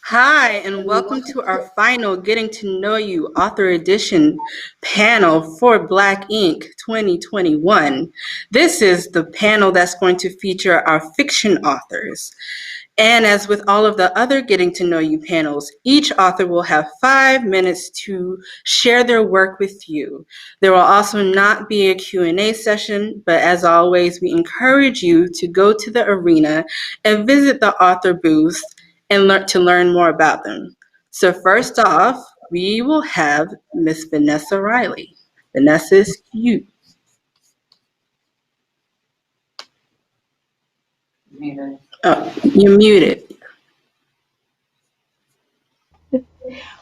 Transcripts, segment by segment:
Hi, and welcome to our final Getting to Know You Author Edition panel for Black Ink 2021. This is the panel that's going to feature our fiction authors. And as with all of the other Getting to Know You panels, each author will have 5 minutes to share their work with you. There will also not be a Q&A session, but as always, we encourage you to go to the arena and visit the author booth and learn more about them. So first off, we will have Miss Vanessa Riley. Vanessa is you. Oh, you're muted.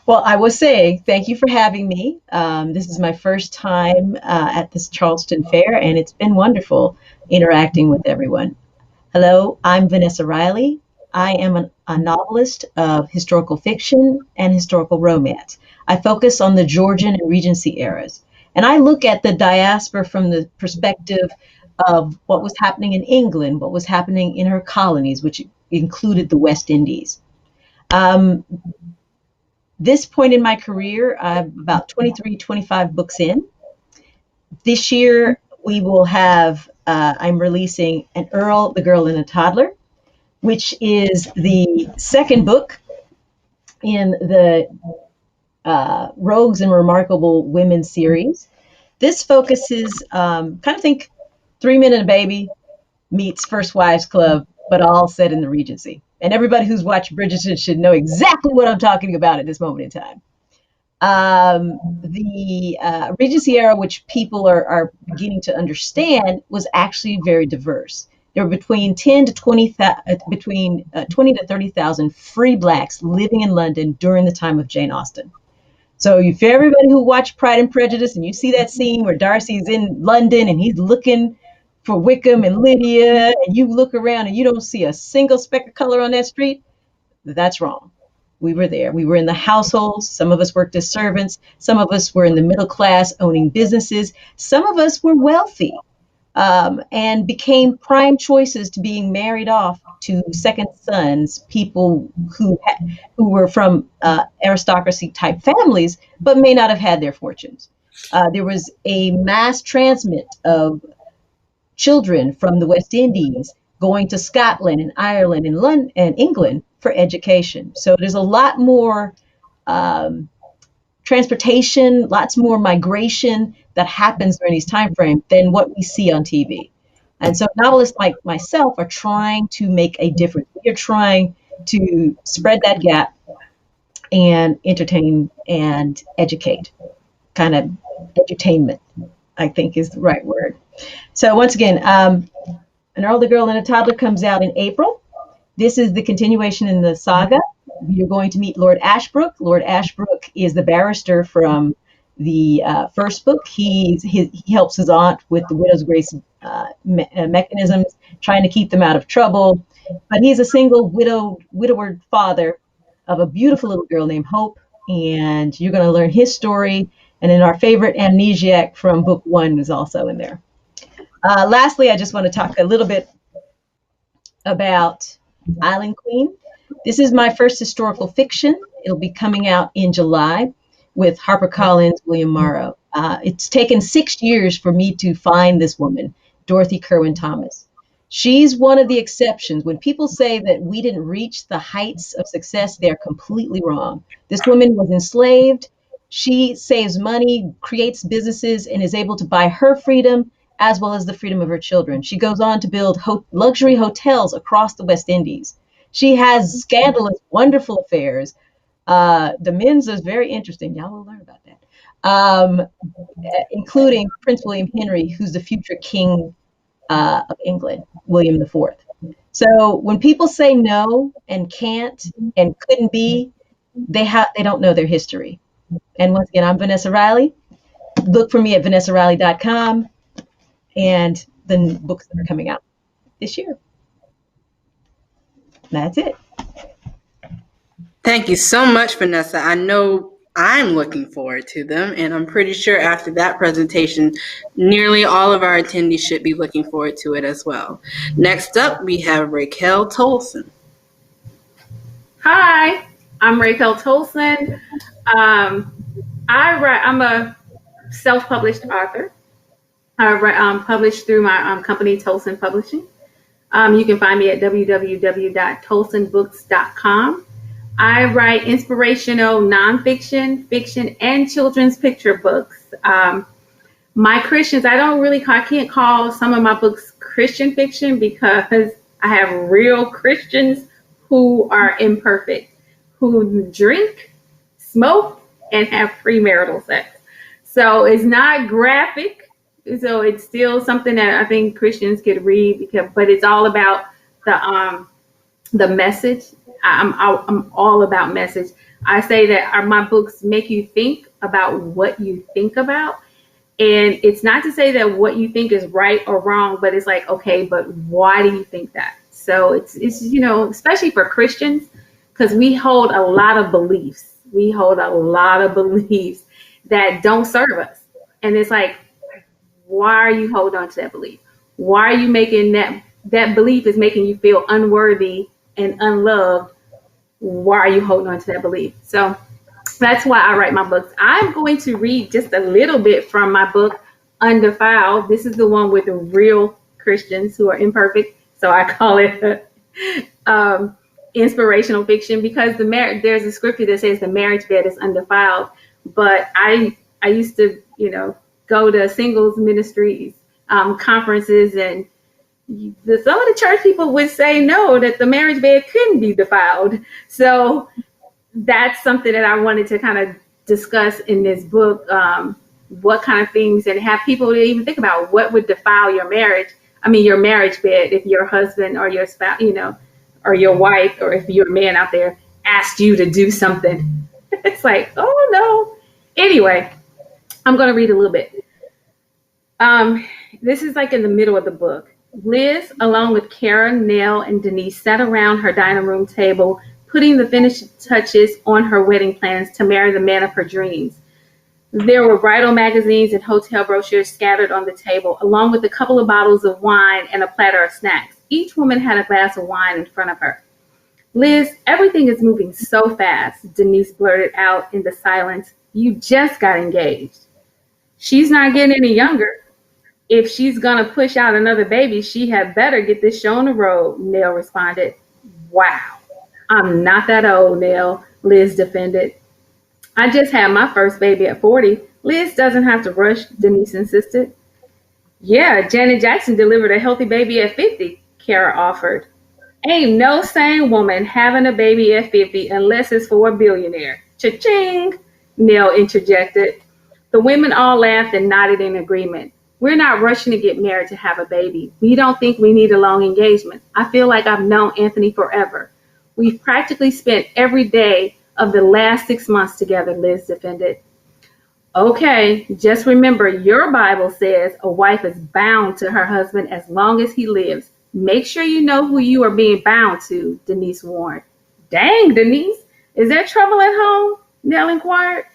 Well, I was saying thank you for having me. This is my first time at this Charleston Fair, and it's been wonderful interacting with everyone. Hello, I'm Vanessa Riley. I am a novelist of historical fiction and historical romance. I focus on the Georgian and Regency eras, and I look at the diaspora from the perspective of what was happening in England, what was happening in her colonies, which included the West Indies. Um, this point in my career, I'm about 23, 25 books in. This year, we will have, I'm releasing An Earl, the Girl, and a Toddler, which is the second book in the Rogues and Remarkable Women series. This focuses, kind of think 3 Men and a Baby meets First Wives Club, but all set in the Regency. And everybody who's watched Bridgerton should know exactly what I'm talking about at this moment in time. The Regency era, which people are beginning to understand, was actually very diverse. There were between 10 to 20, between 20 to 30,000 free blacks living in London during the time of Jane Austen. So if everybody who watched Pride and Prejudice and you see that scene where Darcy's in London and he's looking for Wickham and Lydia, and you look around and you don't see a single speck of color on that street, that's wrong. We were there. We were in the households. Some of us worked as servants. Some of us were in the middle class owning businesses. Some of us were wealthy and became prime choices to being married off to second sons, people who were from aristocracy type families, but may not have had their fortunes. There was a mass transmit of children from the West Indies going to Scotland and Ireland and London and England for education. So there's a lot more transportation, lots more migration that happens during these time frames than what we see on TV. And so novelists like myself are trying to make a difference. We are trying to spread that gap and entertain and educate. Kind of edutainment, I think is the right word. So once again, An Earl, the Girl, and a Toddler comes out in April. This is the continuation in the saga. You're going to meet Lord Ashbrook. Lord Ashbrook is the barrister from the first book. He helps his aunt with the widow's grace mechanisms, trying to keep them out of trouble. But he's a single widower father of a beautiful little girl named Hope, and you're going to learn his story. And then our favorite amnesiac from book one is also in there. Lastly, I just want to talk a little bit about Island Queen. This is my first historical fiction. It'll be coming out in July with HarperCollins, William Morrow. It's taken 6 years for me to find this woman, Dorothy Kerwin Thomas. She's one of the exceptions. When people say that we didn't reach the heights of success, they're completely wrong. This woman was enslaved. She saves money, creates businesses, and is able to buy her freedom as well as the freedom of her children. She goes on to build luxury hotels across the West Indies. She has scandalous, wonderful affairs. The men's is very interesting. Y'all will learn about that. Including Prince William Henry, who's the future king of England, William IV. So when people say no and can't and couldn't be, they don't know their history. And once again, I'm Vanessa Riley. Look for me at vanessariley.com and the books that are coming out this year. That's it. Thank you so much, Vanessa. I know I'm looking forward to them, and I'm pretty sure after that presentation, nearly all of our attendees should be looking forward to it as well. Next up, we have Raykel Tolson. Hi, I'm Raykel Tolson. I'm a self-published author. Published through my company, Tolson Publishing. You can find me at www.tolsonbooks.com. I write inspirational nonfiction, fiction, and children's picture books. My Christians, I can't call some of my books Christian fiction because I have real Christians who are imperfect, who drink, smoke, and have premarital sex. So it's not graphic. So it's still something that I think Christians could read but it's all about the message. I'm all about message. I say that my books make you think about what you think about. And it's not to say that what you think is right or wrong, but it's like, okay, but why do you think that? So it's especially for Christians, because we hold a lot of beliefs. We hold a lot of beliefs that don't serve us. And it's like, why are you holding on to that belief? Why are you making that belief is making you feel unworthy and unloved? Why are you holding on to that belief? So that's why I write my books. I'm going to read just a little bit from my book, Undefiled. This is the one with the real Christians who are imperfect. So I call it inspirational fiction because there's a scripture that says the marriage bed is undefiled. But I used to, go to singles ministries, conferences, and some of the church people would say no, that the marriage bed couldn't be defiled. So that's something that I wanted to kind of discuss in this book, what kind of things, and have people even think about what would defile your marriage. I mean, your marriage bed, if your husband or your spouse, or your wife, or if you're a man out there asked you to do something. It's like, oh no. Anyway, I'm going to read a little bit. This is like in the middle of the book. Liz, along with Kara, Nell, and Denise, sat around her dining room table, putting the finishing touches on her wedding plans to marry the man of her dreams. There were bridal magazines and hotel brochures scattered on the table, along with a couple of bottles of wine and a platter of snacks. Each woman had a glass of wine in front of her. Liz, everything is moving so fast, Denise blurted out in the silence. You just got engaged. She's not getting any younger. If she's going to push out another baby, she had better get this show on the road, Nell responded. Wow. I'm not that old, Nell, Liz defended. I just had my first baby at 40. Liz doesn't have to rush, Denise insisted. Yeah, Janet Jackson delivered a healthy baby at 50, Kara offered. Ain't no sane woman having a baby at 50 unless it's for a billionaire. Cha-ching, Nell interjected. The women all laughed and nodded in agreement. We're not rushing to get married to have a baby. We don't think we need a long engagement. I feel like I've known Anthony forever. We've practically spent every day of the last 6 months together, Liz defended. Okay, just remember your Bible says a wife is bound to her husband as long as he lives. Make sure you know who you are being bound to, Denise warned. Dang, Denise, is there trouble at home? Nell inquired.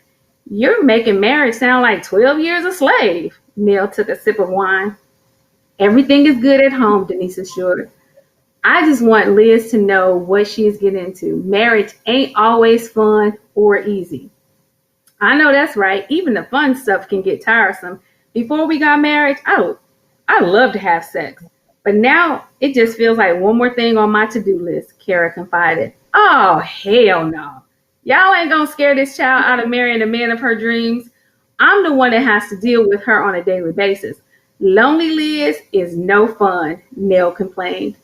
You're making marriage sound like 12 years a slave. Nell took a sip of wine. Everything is good at home, Denise assured. I just want Liz to know what she is getting into. Marriage ain't always fun or easy. I know that's right. Even the fun stuff can get tiresome. Before we got married, I love to have sex. But now it just feels like one more thing on my to-do list, Kara confided. Oh, hell no. Y'all ain't gonna scare this child out of marrying the man of her dreams. I'm the one that has to deal with her on a daily basis. Lonely Liz is no fun, Nell complained.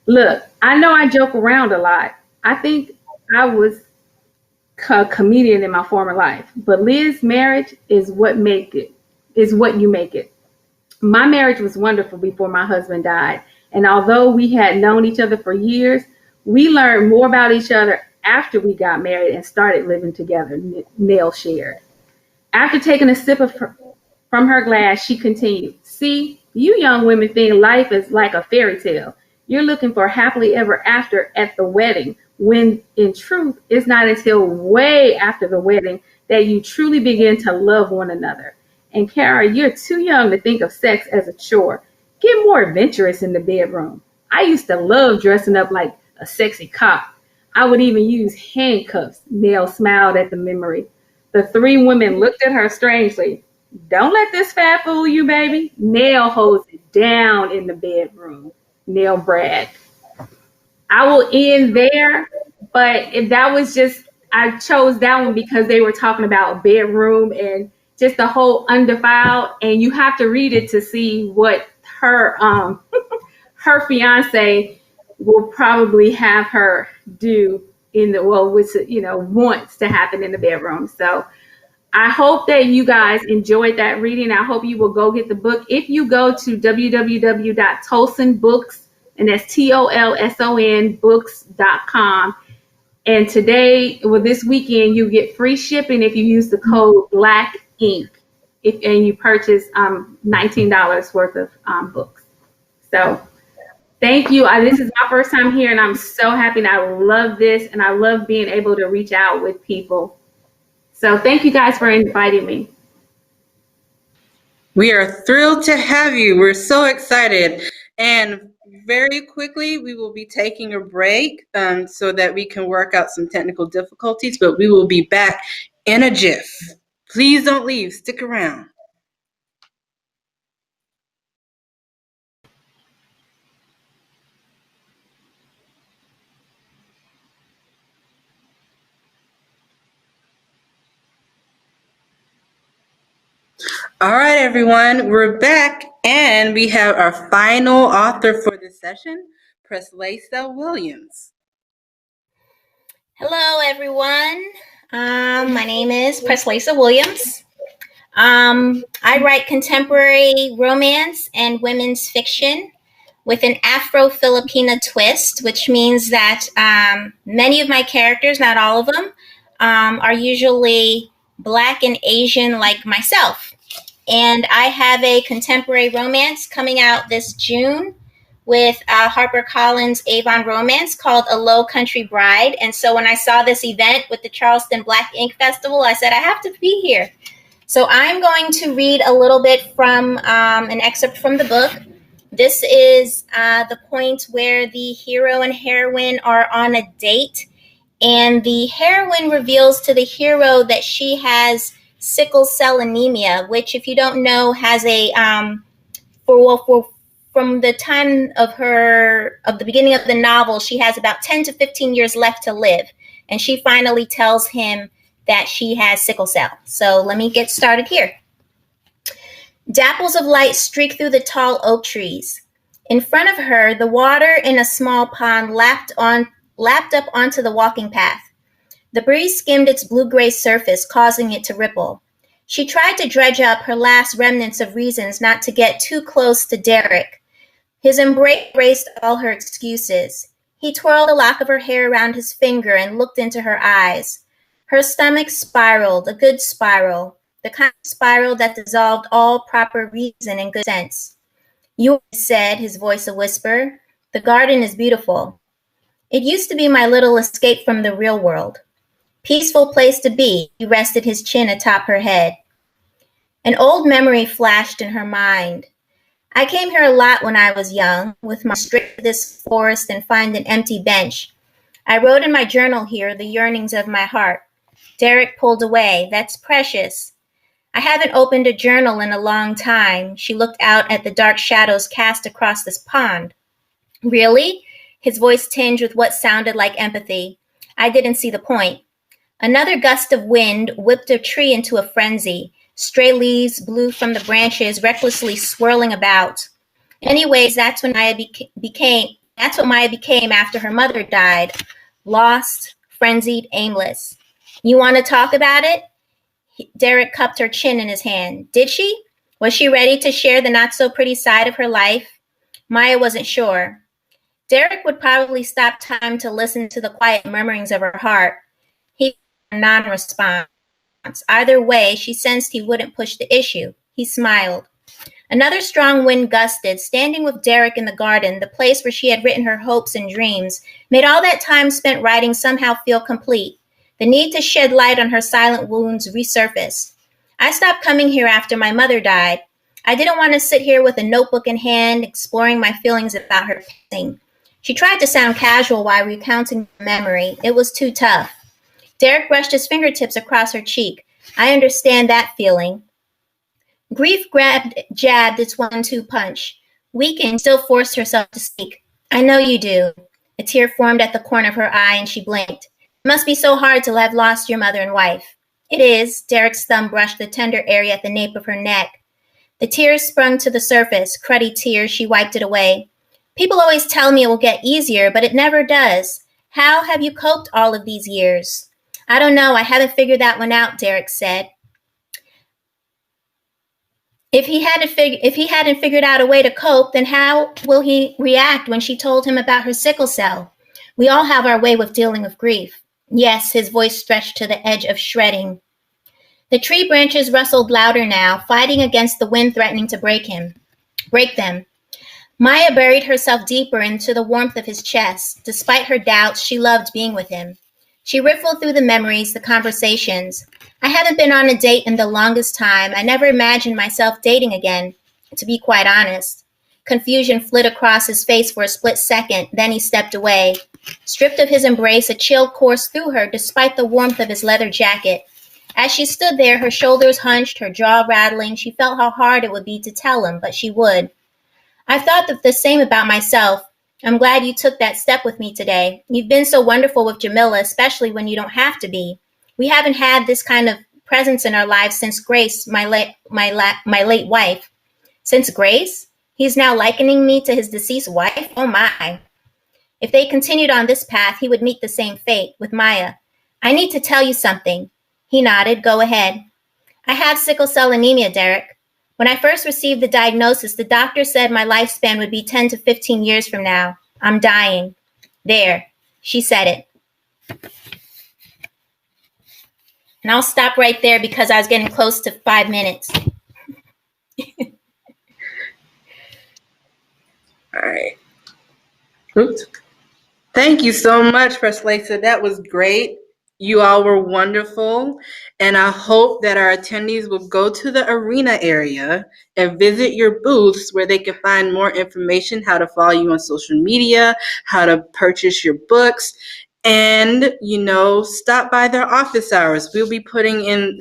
Look, I know I joke around a lot. I think I was a comedian in my former life, but Liz's marriage is what you make it. My marriage was wonderful before my husband died, and although we had known each other for years, we learned more about each other after we got married and started living together, Nell shared. After taking a sip from her glass, she continued, see, you young women think life is like a fairy tale. You're looking for happily ever after at the wedding, when in truth, it's not until way after the wedding that you truly begin to love one another. And Kara, you're too young to think of sex as a chore. Get more adventurous in the bedroom. I used to love dressing up like a sexy cop. I would even use handcuffs. Nell smiled at the memory. The three women looked at her strangely. Don't let this fat fool you, baby. Nell holds it down in the bedroom. Nell bragged. I will end there, but if that was just, I chose that one because they were talking about a bedroom and just the whole undefiled, and you have to read it to see what her her fiance will probably have her do in the, well, which wants to happen in the bedroom. So I hope that you guys enjoyed that reading. I hope you will go get the book. If you go to www.tolsonbooks, and that's TOLSON books.com. And today, well, this weekend, you get free shipping if you use the code Black Ink, and you purchase $19 worth of books. So thank you. This is my first time here, and I'm so happy, and I love this, and I love being able to reach out with people. So thank you guys for inviting me. We are thrilled to have you. We're so excited. And very quickly, we will be taking a break so that we can work out some technical difficulties, but we will be back in a jiff. Please don't leave. Stick around. All right, everyone, we're back, and we have our final author for this session, Preslaysa Williams. Hello, everyone. My name is Preslaysa Williams. I write contemporary romance and women's fiction with an Afro-Filipina twist, which means that many of my characters, not all of them, are usually Black and Asian like myself. And I have a contemporary romance coming out this June with HarperCollins Avon Romance called A Low Country Bride. And so when I saw this event with the Charleston Black Ink Festival, I said, I have to be here. So I'm going to read a little bit from an excerpt from the book. This is the point where the hero and heroine are on a date, and the heroine reveals to the hero that she has sickle cell anemia, which, if you don't know, has a from the time of the beginning of the novel, she has about 10 to 15 years left to live, and she finally tells him that she has sickle cell. So let me get started here. Dapples of light streak through the tall oak trees. In front of her, the water in a small pond lapped up onto the walking path. The breeze skimmed its blue-gray surface, causing it to ripple. She tried to dredge up her last remnants of reasons not to get too close to Derek. His embrace erased all her excuses. He twirled a lock of her hair around his finger and looked into her eyes. Her stomach spiraled, a good spiral, the kind of spiral that dissolved all proper reason and good sense. You said, his voice a whisper, the garden is beautiful. It used to be my little escape from the real world. Peaceful place to be, he rested his chin atop her head. An old memory flashed in her mind. I came here a lot when I was young, with my straight to this forest and find an empty bench. I wrote in my journal here the yearnings of my heart. Derek pulled away. That's precious. I haven't opened a journal in a long time. She looked out at the dark shadows cast across this pond. Really? His voice tinged with what sounded like empathy. I didn't see the point. Another gust of wind whipped a tree into a frenzy. Stray leaves blew from the branches, recklessly swirling about. Anyways, that's what Maya became after her mother died. Lost, frenzied, aimless. You want to talk about it? Derek cupped her chin in his hand. Did she? Was she ready to share the not-so-pretty side of her life? Maya wasn't sure. Derek would probably stop time to listen to the quiet murmurings of her heart. He non-response. Either way, she sensed he wouldn't push the issue. He smiled. Another strong wind gusted. Standing with Derek in the garden, the place where she had written her hopes and dreams, made all that time spent writing somehow feel complete. The need to shed light on her silent wounds resurfaced. I stopped coming here after my mother died. I didn't want to sit here with a notebook in hand, exploring my feelings about her passing. She tried to sound casual while recounting the memory. It was too tough. Derek brushed his fingertips across her cheek. I understand that feeling. Grief jabbed its 1-2 punch. Weakened, still forced herself to speak. I know you do. A tear formed at the corner of her eye and she blinked. It must be so hard to have lost your mother and wife. It is. Derek's thumb brushed the tender area at the nape of her neck. The tears sprung to the surface, cruddy tears. She wiped it away. People always tell me it will get easier, but it never does. How have you coped all of these years? I don't know. I haven't figured that one out, Derek said. If he hadn't figured out a way to cope, then how will he react when she told him about her sickle cell? We all have our way with dealing with grief. Yes, his voice stretched to the edge of shredding. The tree branches rustled louder now, fighting against the wind threatening to break them. Maya buried herself deeper into the warmth of his chest. Despite her doubts, she loved being with him. She riffled through the memories, the conversations. I haven't been on a date in the longest time. I never imagined myself dating again, to be quite honest. Confusion flit across his face for a split second, then he stepped away. Stripped of his embrace, a chill coursed through her despite the warmth of his leather jacket. As she stood there, her shoulders hunched, her jaw rattling, she felt how hard it would be to tell him, but she would. I've thought the same about myself. I'm glad you took that step with me today. You've been so wonderful with Jamila, especially when you don't have to be. We haven't had this kind of presence in our lives since Grace, my late wife. Since Grace? He's now likening me to his deceased wife? Oh my. If they continued on this path, he would meet the same fate with Maya. I need to tell you something. He nodded. Go ahead. I have sickle cell anemia, Derek. When I first received the diagnosis, the doctor said my lifespan would be 10 to 15 years from now. I'm dying. There. She said it. And I'll stop right there because I was getting close to 5 minutes. All right. Oops. Thank you so much, Preslaysa. That was great. You all were wonderful. And I hope that our attendees will go to the arena area and visit your booths where they can find more information, how to follow you on social media, how to purchase your books, and, stop by their office hours. We'll be putting in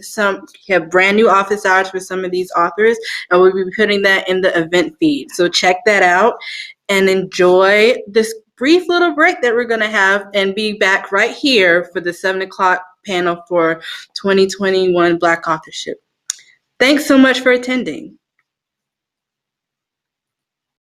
have brand new office hours for some of these authors, and we'll be putting that in the event feed. So check that out and enjoy this brief little break that we're going to have and be back right here for the 7 o'clock panel for 2021 Black authorship. Thanks so much for attending.